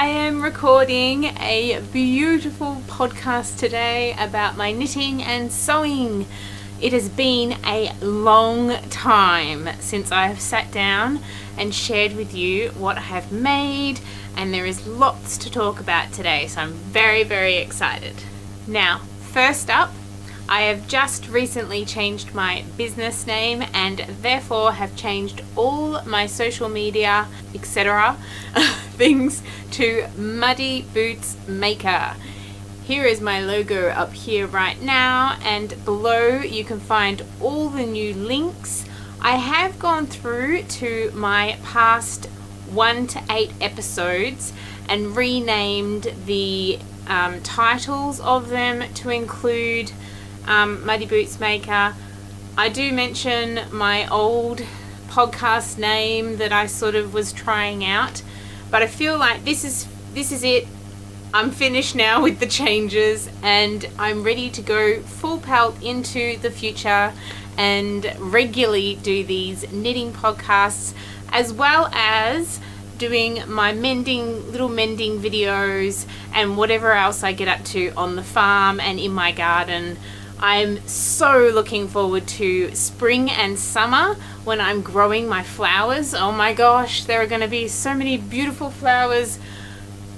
I am recording a beautiful podcast today about my knitting and sewing. It has been a long time since I have sat down and shared with you what I have made, and there is lots to talk about today, so I'm very excited. Now, first up, I have just recently changed my business name and therefore have changed all my social media, etc. things to Muddy Boots Maker. Here is my logo up here right now, and below you can find all the new links. I have gone through to my past 1 to 8 episodes and renamed the titles of them to include Muddy Boots Maker. I do mention my old podcast name that I sort of was trying out, but I feel like this is it. I'm finished now with the changes and I'm ready to go full pelt into the future and regularly do these knitting podcasts, as well as doing my little mending videos and whatever else I get up to on the farm and in my garden. I'm so looking forward to spring and summer when I'm growing my flowers. Oh my gosh, there are going to be so many beautiful flowers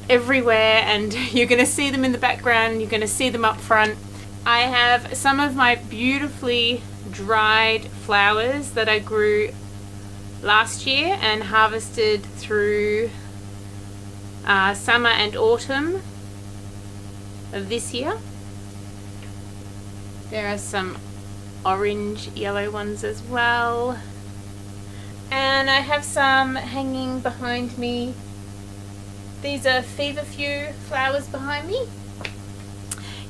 everywhere, and you're going to see them in the background, you're going to see them up front. I have some of my beautifully dried flowers that I grew last year and harvested through summer and autumn of this year. There are some orange yellow ones as well, and I have some hanging behind me. These are feverfew flowers behind me.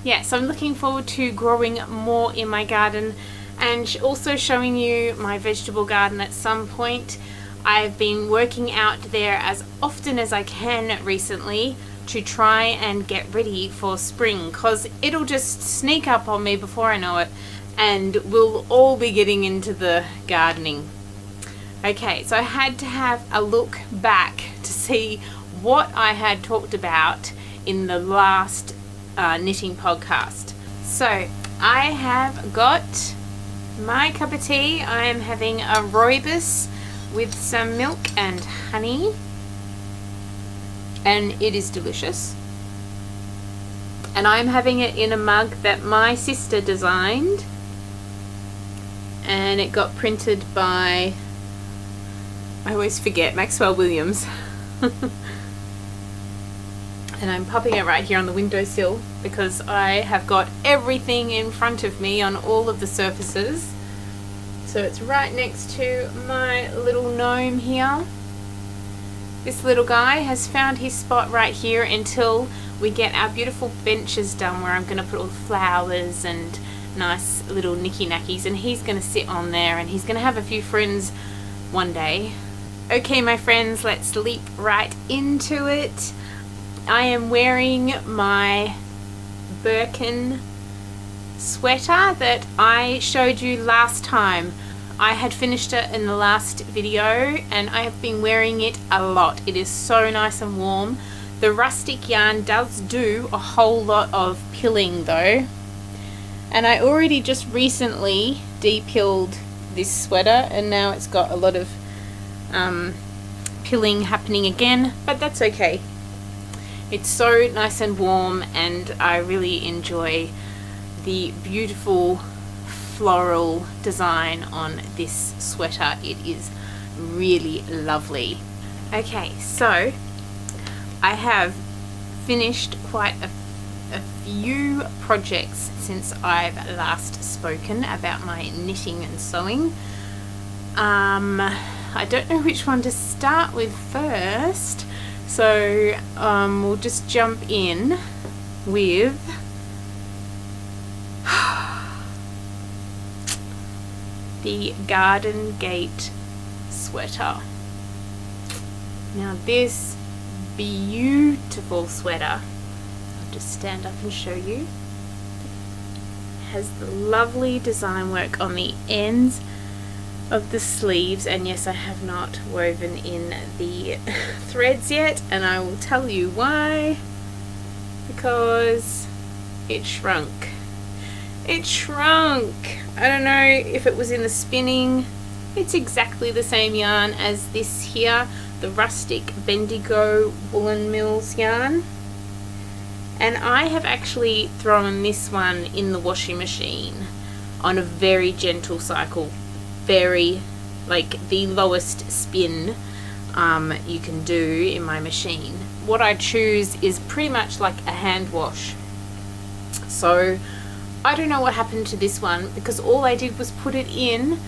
Yeah, so I'm looking forward to growing more in my garden and also showing you my vegetable garden at some point. I've been working out there as often as I can recently to try and get ready for spring, because it'll just sneak up on me before I know it and we'll all be getting into the gardening. Okay, so I had to have a look back to see what I had talked about in the last knitting podcast. So I have got my cup of tea. I am having a rooibos with some milk and honey, and it is delicious. And I'm having it in a mug that my sister designed, and it got printed by, I always forget, Maxwell Williams. And I'm popping it right here on the windowsill because I have got everything in front of me on all of the surfaces. So it's right next to my little gnome here. This little guy has found his spot right here until we get our beautiful benches done, where I'm going to put all the flowers and nice little knicky knackies, and he's going to sit on there and he's going to have a few friends one day. Okay, my friends, let's leap right into it. I am wearing my Birkin sweater that I showed you last time. I had finished it in the last video and I have been wearing it a lot. It is so nice and warm. The Rustic yarn does do a whole lot of pilling though. And I already just recently de-pilled this sweater and now it's got a lot of pilling happening again, but that's okay. It's so nice and warm and I really enjoy the beautiful floral design on this sweater. It is really lovely. Okay, so I have finished quite a few projects since I've last spoken about my knitting and sewing. I don't know which one to start with first. So we'll just jump in with the Gardengate sweater. Now this beautiful sweater, I'll just stand up and show you, has the lovely design work on the ends of the sleeves, and yes, I have not woven in the threads yet, and I will tell you why. Because it shrunk. It shrunk. I don't know if it was in the spinning. It's exactly the same yarn as this here, the Rustic Bendigo Woolen Mills yarn. And I have actually thrown this one in the washing machine on a very gentle cycle. Very, like, the lowest spin you can do in my machine. What I choose is pretty much like a hand wash. So I don't know what happened to this one, because all I did was put it in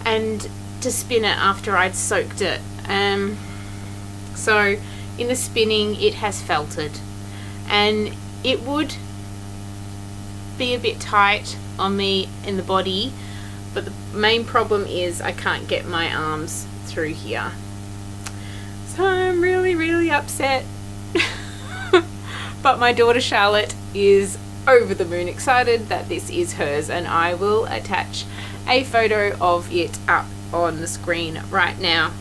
and to spin it after I'd soaked it. So in the spinning it has felted, and it would be a bit tight on me in the body, but the main problem is I can't get my arms through here. So I'm really upset. But my daughter Charlotte is over the moon excited that this is hers, and I will attach a photo of it up on the screen right now.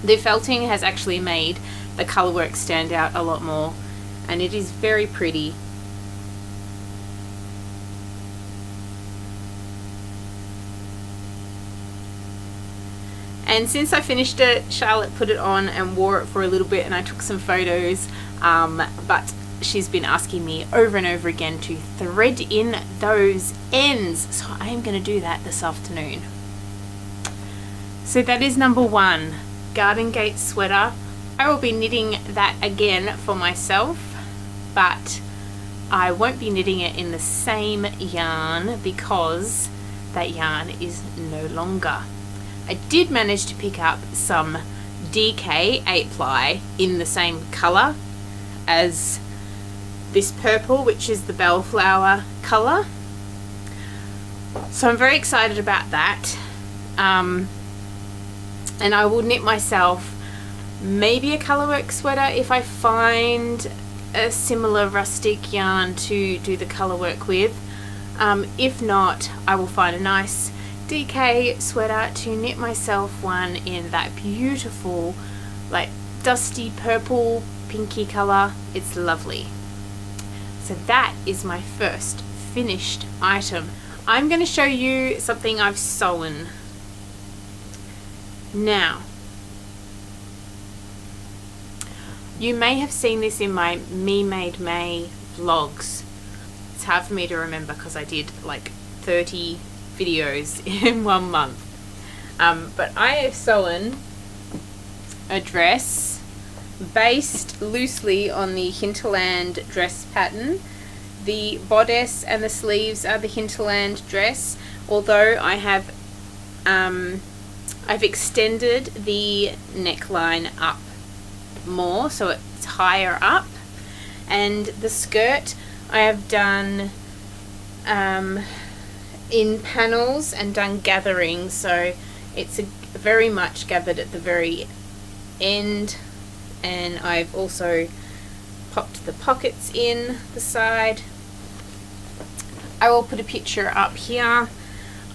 The felting has actually made the colourwork stand out a lot more, and it is very pretty. And since I finished it, Charlotte put it on and wore it for a little bit, and I took some photos, but she's been asking me over and over again to thread in those ends, so I am going to do that this afternoon. So that is number one, Gardengate sweater. I will be knitting that again for myself, but I won't be knitting it in the same yarn because that yarn is no longer. I did manage to pick up some DK 8-ply in the same colour as this purple, which is the Bellflower colour. So I'm very excited about that. And I will knit myself maybe a colourwork sweater if I find a similar rustic yarn to do the colourwork with. If not, I will find a nice DK sweater to knit myself one in that beautiful, like, dusty purple pinky colour. It's lovely. So that is my first finished item. I'm going to show you something I've sewn. Now, you may have seen this in my Me Made May vlogs. It's hard for me to remember because I did like 30 videos in 1 month. But I have sewn a dress based loosely on the Hinterland dress pattern. The bodice and the sleeves are the Hinterland dress, although I have I've extended the neckline up more so it's higher up, and the skirt I have done in panels and done gathering, so it's very much gathered at the very end, and I've also popped the pockets in the side. I will put a picture up here.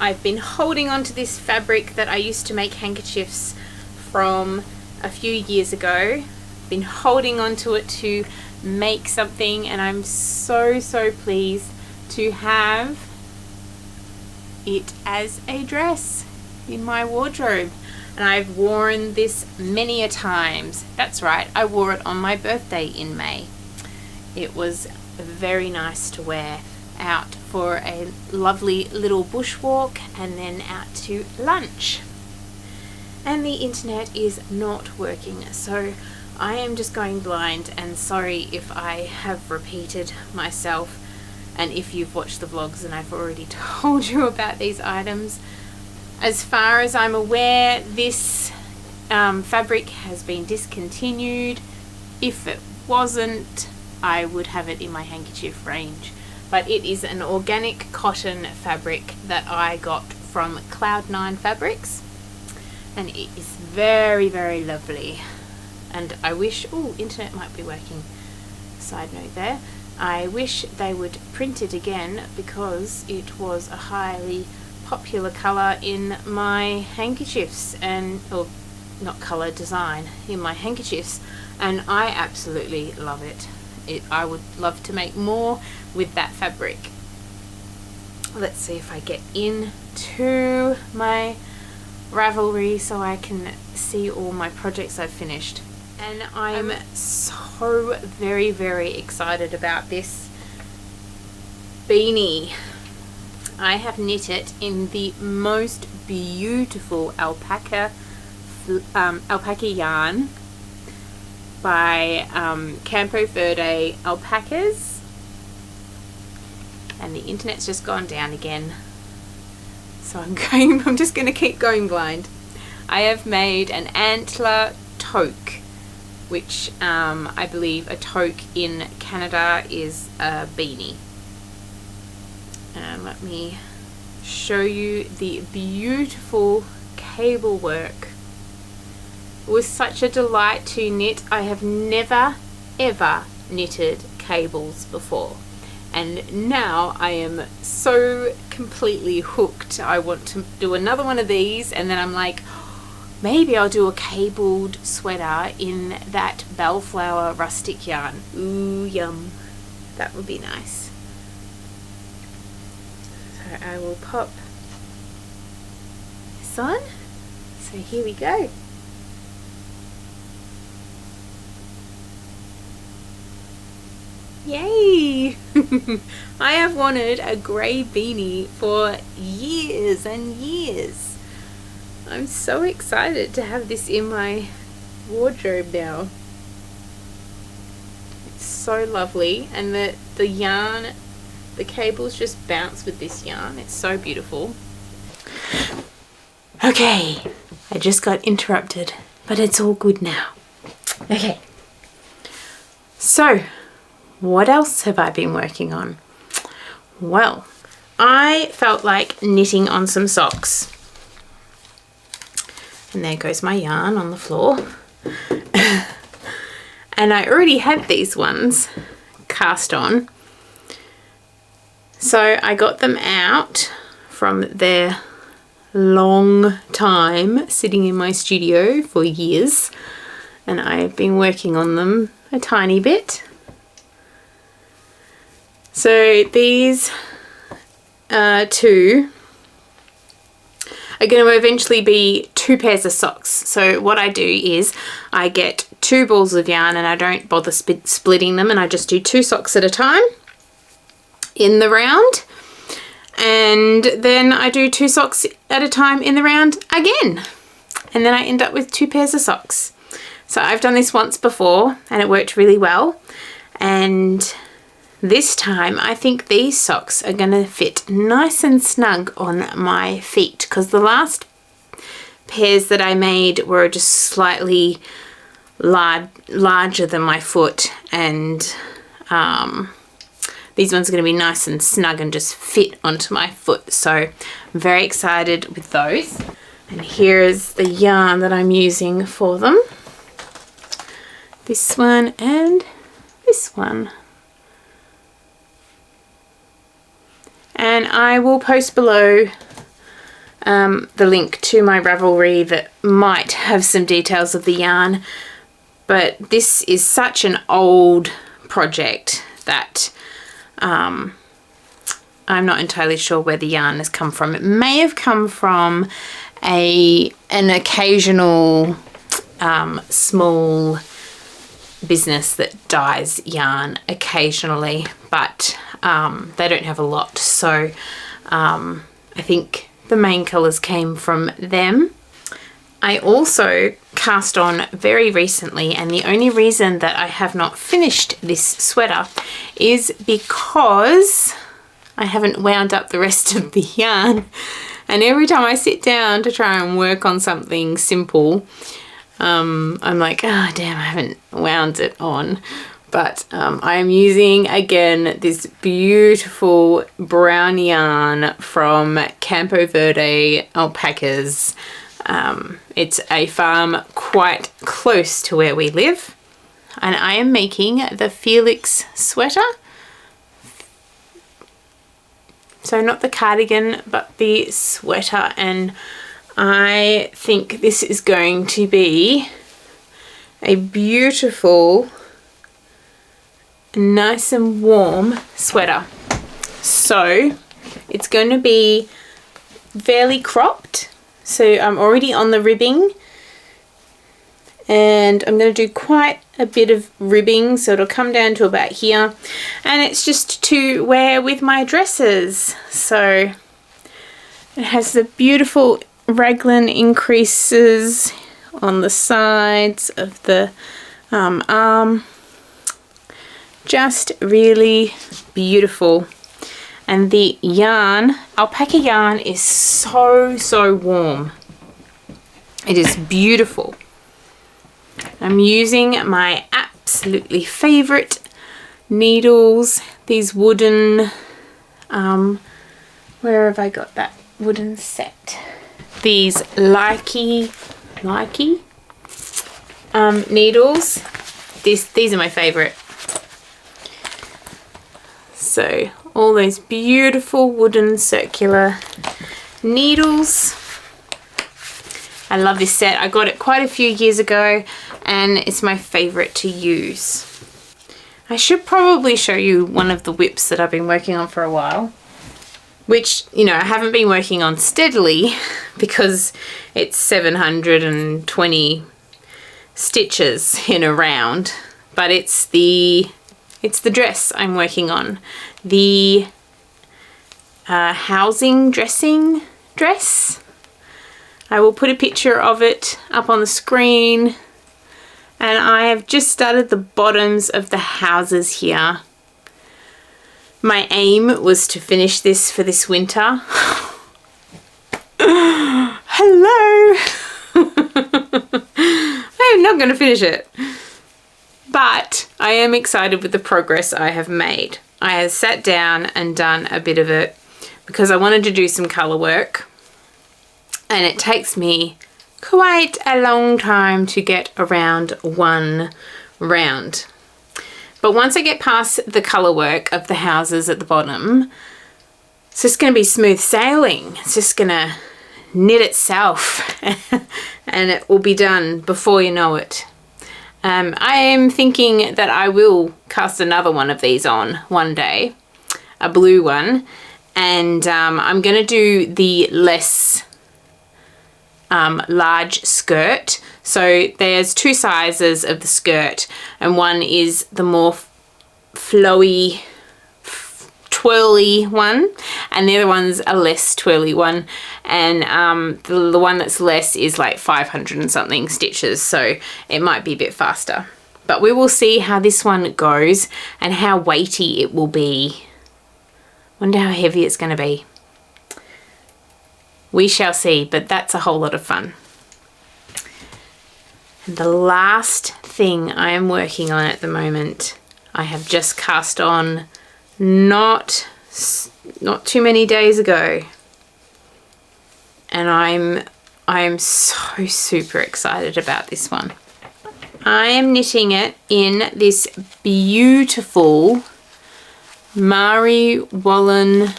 I've been holding on to this fabric that I used to make handkerchiefs from a few years ago. Been holding on to it to make something, and I'm so pleased to have it as a dress in my wardrobe. And I've worn this many a times. That's right, I wore it on my birthday in May. It was very nice to wear out for a lovely little bushwalk and then out to lunch. And the internet is not working, so I am just going blind, and sorry if I have repeated myself and if you've watched the vlogs and I've already told you about these items. As far as I'm aware, this fabric has been discontinued. If it wasn't, I would have it in my handkerchief range. But it is an organic cotton fabric that I got from Cloud9 Fabrics, and it is very lovely. And I wish, internet might be working, side note there, I wish they would print it again because it was a highly popular colour in my handkerchiefs, and or not colour, design in my handkerchiefs, and I absolutely love it. I would love to make more with that fabric. Let's see if I get into my Ravelry so I can see all my projects I've finished. And I'm so very, very excited about this beanie. I have knit it in the most beautiful alpaca yarn by Campo Verde Alpacas, and the internet's just gone down again, so I'm just going to keep going blind. I have made an Antler Toque, which I believe a toque in Canada is a beanie. And let me show you the beautiful cable work. It was such a delight to knit. I have never ever knitted cables before, and now I am so completely hooked. I want to do another one of these, and then I'm like, maybe I'll do a cabled sweater in that Bellflower Rustic yarn. Ooh, yum. That would be nice. So I will pop this on. So here we go. Yay! I have wanted a grey beanie for years and years. I'm so excited to have this in my wardrobe now. It's so lovely, and the yarn, the cables just bounce with this yarn. It's so beautiful. Okay, I just got interrupted, but it's all good now. Okay, so what else have I been working on? Well, I felt like knitting on some socks. And there goes my yarn on the floor. And I already had these ones cast on. So I got them out from their long time sitting in my studio for years. And I've been working on them a tiny bit. So these two are going to eventually be 2 pairs of socks. So what I do is I get 2 balls of yarn, and I don't bother splitting them, and I just do 2 socks at a time in the round, and then I do 2 socks at a time in the round again, and then I end up with 2 pairs of socks. So I've done this once before and it worked really well, and this time I think these socks are going to fit nice and snug on my feet, because the last pairs that I made were just slightly larger than my foot, and these ones are going to be nice and snug and just fit onto my foot. So I'm very excited with those. And here is the yarn that I'm using for them. This one and this one. And I will post below the link to my Ravelry that might have some details of the yarn, but this is such an old project that I'm not entirely sure where the yarn has come from. It may have come from an occasional small business that dyes yarn occasionally, but they don't have a lot, so I think the main colours came from them. I also cast on very recently, and the only reason that I have not finished this sweater is because I haven't wound up the rest of the yarn, and every time I sit down to try and work on something simple, I'm like, oh damn, I haven't wound it on. But I am using again this beautiful brown yarn from Campo Verde Alpacas. It's a farm quite close to where we live, and I am making the Felix sweater. So not the cardigan, but the sweater. And I think this is going to be a beautiful, nice and warm sweater. So it's going to be fairly cropped. So I'm already on the ribbing, and I'm going to do quite a bit of ribbing, so it'll come down to about here, and it's just to wear with my dresses. So it has the beautiful raglan increases on the sides of the arm, just really beautiful. And the yarn, alpaca yarn, is so warm. It is beautiful. I'm using my absolutely favorite needles, these wooden, where have I got that wooden set? These likey needles. These are my favorite. So all those beautiful wooden circular needles. I love this set. I got it quite a few years ago and it's my favorite to use. I should probably show you one of the WIPS that I've been working on for a while, which, you know, I haven't been working on steadily because it's 720 stitches in a round, but it's the dress I'm working on. The housing dressing dress. I will put a picture of it up on the screen, and I have just started the bottoms of the houses here. My aim was to finish this for this winter. Hello! I am not going to finish it. But I am excited with the progress I have made. I have sat down and done a bit of it because I wanted to do some colour work. And it takes me quite a long time to get around one round. But once I get past the colour work of the houses at the bottom, it's just going to be smooth sailing. It's just going to knit itself and it will be done before you know it. I am thinking that I will cast another one of these on one day, a blue one, and I'm going to do the less large skirt. So there's two sizes of the skirt, and one is the more flowy, twirly one, and the other one's a less twirly one, and the one that's less is like 500 and something stitches, so it might be a bit faster. But we will see how this one goes and how weighty it will be. Wonder how heavy it's going to be. We shall see, but that's a whole lot of fun. And the last thing I am working on at the moment, I have just cast on not too many days ago, and I am so super excited about this one. I am knitting it in this beautiful Mari Wallin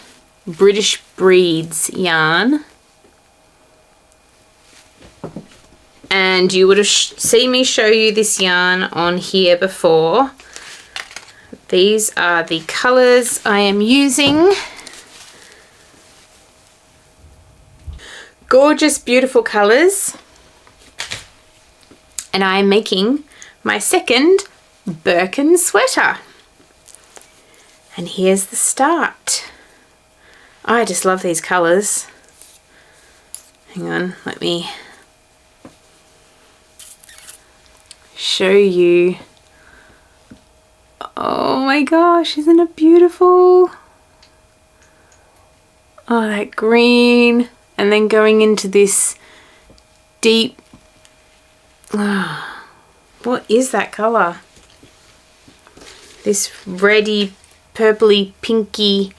British Breeds yarn. And you would have seen me show you this yarn on here before. These are the colours I am using. Gorgeous, beautiful colours. And I am making my second Birkin sweater. And here's the start. I just love these colours. Hang on, let me show you. Oh my gosh, isn't it beautiful? Oh, that green, and then going into this deep, what is that colour? This reddy, purpley, pinky,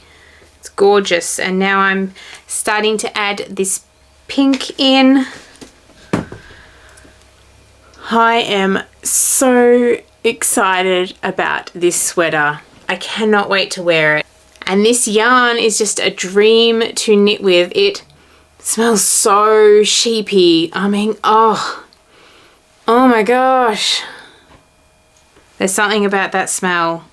it's gorgeous. And now I'm starting to add this pink in. I am so excited about this sweater. I cannot wait to wear it. And this yarn is just a dream to knit with. It smells so sheepy. I mean, oh my gosh. There's something about that smell.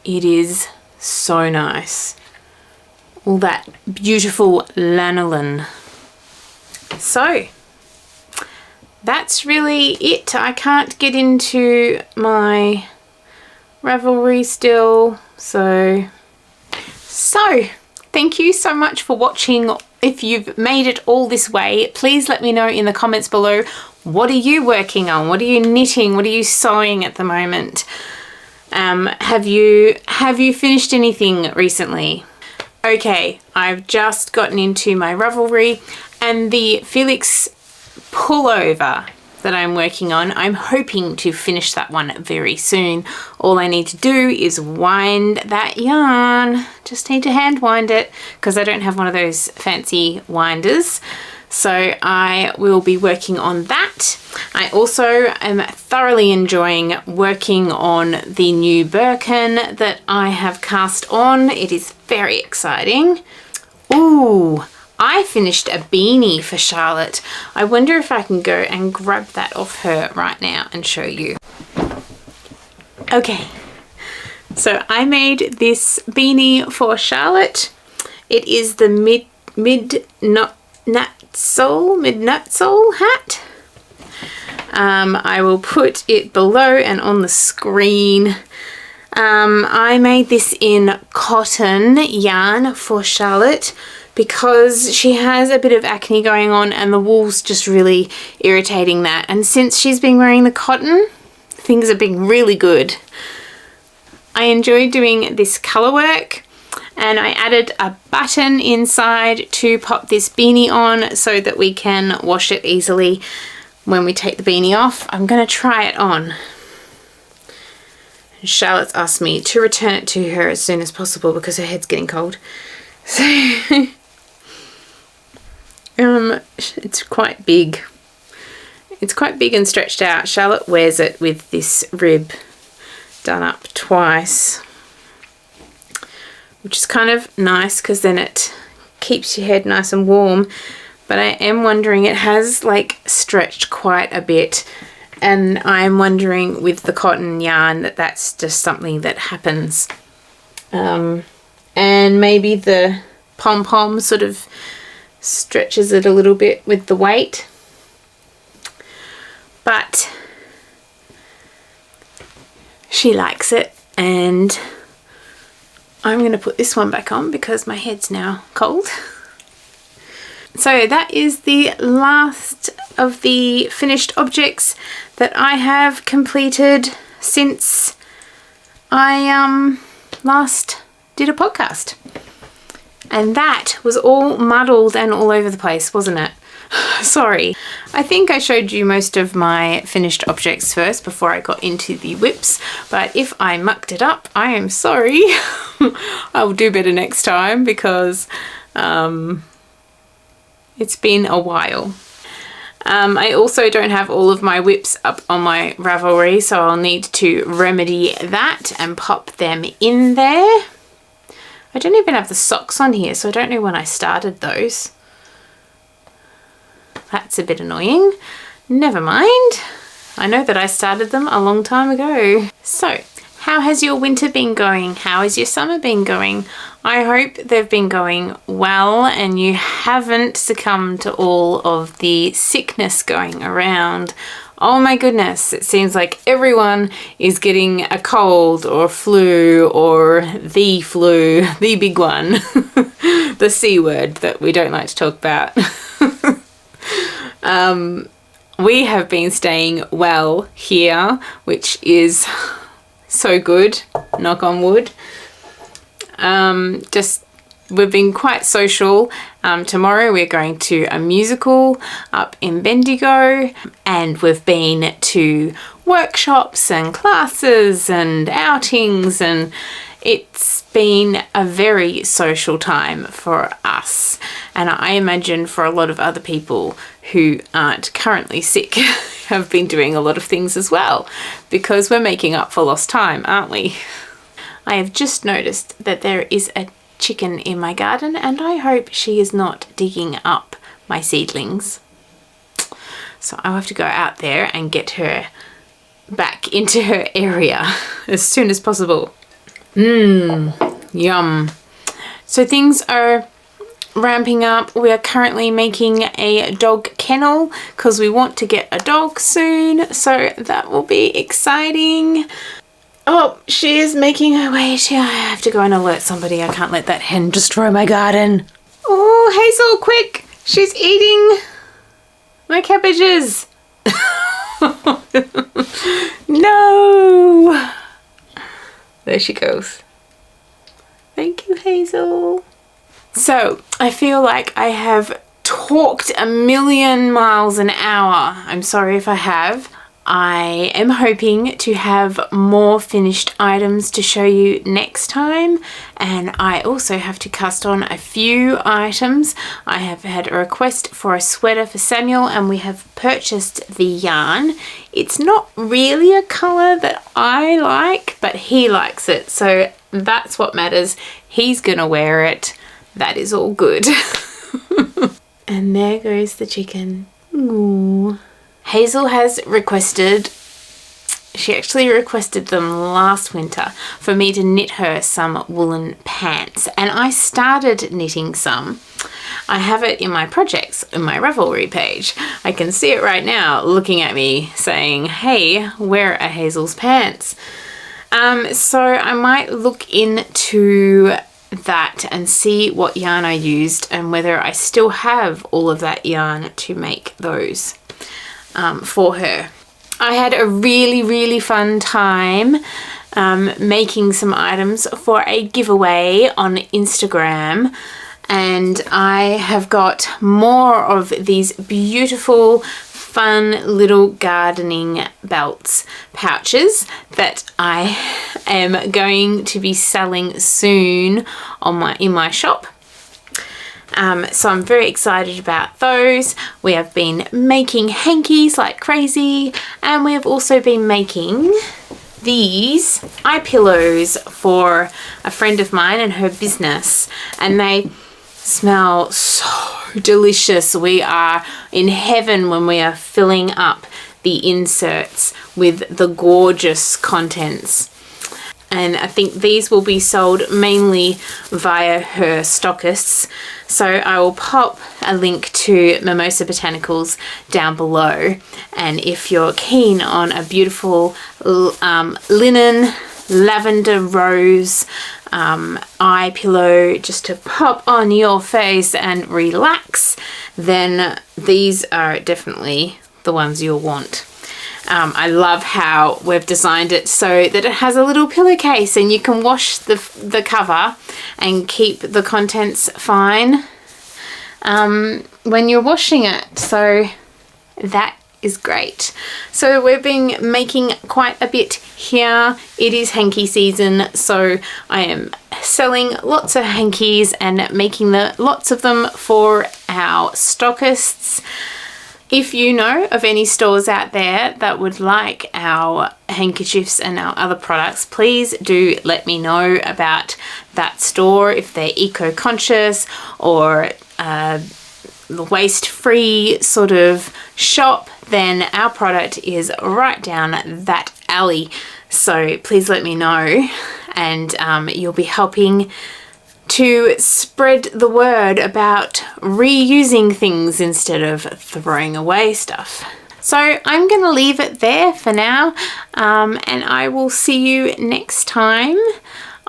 It is so nice. All that beautiful lanolin. So that's really it. I can't get into my Ravelry still. So thank you so much for watching. If you've made it all this way, please let me know in the comments below. What are you working on? What are you knitting? What are you sewing at the moment? Have you finished anything recently? Okay, I've just gotten into my Ravelry, and the Felix Pullover that I'm working on, I'm hoping to finish that one very soon. All I need to do is wind that yarn. Just need to hand wind it because I don't have one of those fancy winders. So I will be working on that. I also am thoroughly enjoying working on the new Birkin that I have cast on. It is very exciting. Ooh, I finished a beanie for Charlotte. I wonder if I can go and grab that off her right now and show you. Okay, so I made this beanie for Charlotte. It is the Midnattsol Hat. I will put it below and on the screen. I made this in cotton yarn for Charlotte because she has a bit of acne going on and the wool's just really irritating that. And since she's been wearing the cotton, things have been really good. I enjoy doing this colour work, and I added a button inside to pop this beanie on so that we can wash it easily when we take the beanie off. I'm going to try it on. Charlotte's asked me to return it to her as soon as possible because her head's getting cold. So it's quite big. It's quite big and stretched out. Charlotte wears it with this rib done up twice, which is kind of nice because then it keeps your head nice and warm. But I am wondering, it has like stretched quite a bit, and I'm wondering with the cotton yarn that that's just something that happens. And maybe the pom-pom sort of stretches it a little bit with the weight. But she likes it, and I'm going to put this one back on because my head's now cold. So that is the last of the finished objects that I have completed since I last did a podcast. And that was all muddled and all over the place, wasn't it? Sorry. I think I showed you most of my finished objects first before I got into the WIPS, but if I mucked it up, I am sorry. I will do better next time because it's been a while. I also don't have all of my WIPS up on my Ravelry, so I'll need to remedy that and pop them in there. I don't even have the socks on here, so I don't know when I started those. That's a bit annoying. Never mind. I know that I started them a long time ago. So, how has your winter been going? How has your summer been going? I hope they've been going well and you haven't succumbed to all of the sickness going around. Oh my goodness, it seems like everyone is getting a cold or flu or the flu, the big one, the C word that we don't like to talk about. We have been staying well here, which is so good, knock on wood. We've been quite social. Tomorrow we're going to a musical up in Bendigo, and we've been to workshops and classes and outings, and it's been a very social time for us, and I imagine for a lot of other people who aren't currently sick have been doing a lot of things as well, because we're making up for lost time, aren't we? I have just noticed that there is a chicken in my garden, and I hope she is not digging up my seedlings. So I'll have to go out there and get her back into her area as soon as possible. Yum. So things are ramping up. We are currently making a dog kennel because we want to get a dog soon, so that will be exciting. Oh, she is making her way. I have to go and alert somebody. I can't let that hen destroy my garden. Oh, Hazel, quick! She's eating my cabbages. No! There she goes. Thank you, Hazel. So, I feel like I have talked a million miles an hour. I'm sorry if I have. I am hoping to have more finished items to show you next time, and I also have to cast on a few items. I have had a request for a sweater for Samuel, and we have purchased the yarn. It's not really a colour that I like, but he likes it, so that's what matters. He's gonna wear it. That is all good. And there goes the chicken. Ooh. Hazel has requested, she actually requested them last winter for me to knit her some woolen pants, and I started knitting some. I have it in my projects, in my Ravelry page. I can see it right now looking at me saying, hey, where are Hazel's pants? So I might look into that and see what yarn I used and whether I still have all of that yarn to make those for her. I had a really fun time making some items for a giveaway on Instagram, and I have got more of these beautiful fun little gardening belts pouches that I am going to be selling soon on in my shop. So I'm very excited about those. We have been making hankies like crazy, and we have also been making these eye pillows for a friend of mine and her business, and they smell so delicious. We are in heaven when we are filling up the inserts with the gorgeous contents. And I think these will be sold mainly via her stockists. So I will pop a link to Mimosa Botanicals down below. And if you're keen on a beautiful linen, lavender rose eye pillow just to pop on your face and relax, then these are definitely the ones you'll want. I love how we've designed it so that it has a little pillowcase and you can wash the cover and keep the contents fine when you're washing it. So that is great. So we've been making quite a bit here. It is hanky season, so I am selling lots of hankies and making lots of them for our stockists. If you know of any stores out there that would like our handkerchiefs and our other products, please do let me know about that store. If they're eco-conscious or the waste-free sort of shop, then our product is right down that alley. So please let me know, and you'll be helping to spread the word about reusing things instead of throwing away stuff. So I'm going to leave it there for now, and I will see you next time.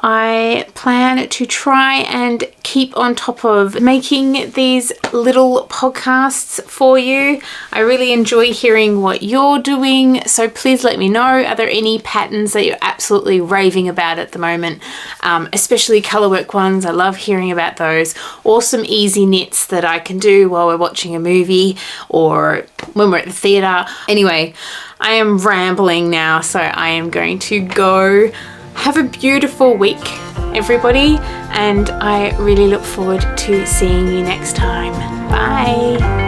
I plan to try and keep on top of making these little podcasts for you. I really enjoy hearing what you're doing, so please let me know. Are there any patterns that you're absolutely raving about at the moment? Especially colourwork ones. I love hearing about those. Or some easy knits that I can do while we're watching a movie or when we're at the theatre. Anyway, I am rambling now, so I am going to go. Have a beautiful week, everybody, and I really look forward to seeing you next time. Bye.